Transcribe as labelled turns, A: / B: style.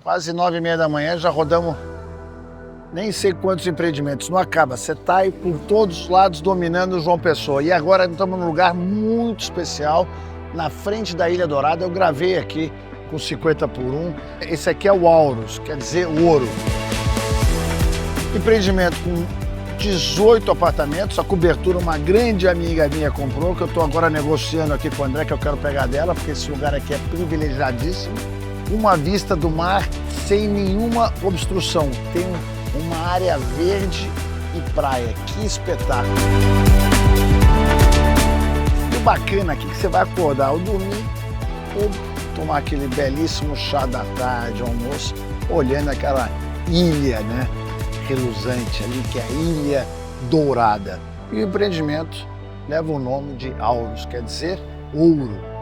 A: Quase 9h30 da manhã, já rodamos nem sei quantos empreendimentos. Não acaba, você está aí por todos os lados dominando o João Pessoa. E agora estamos num lugar muito especial, na frente da Ilha Dourada. Eu gravei aqui com 50x1. Esse aqui é o Aurus, quer dizer ouro. Empreendimento com 18 apartamentos, a cobertura uma grande amiga minha comprou, que eu estou agora negociando aqui com o André, que eu quero pegar dela, porque esse lugar aqui é privilegiadíssimo. Uma vista do mar sem nenhuma obstrução. Tem uma área verde e praia. Que espetáculo! E o bacana aqui que você vai acordar ao dormir, ou tomar aquele belíssimo chá da tarde, almoço, olhando aquela ilha, né, reluzante ali, que é a Ilha Dourada. E o empreendimento leva o nome de Aurus, quer dizer ouro.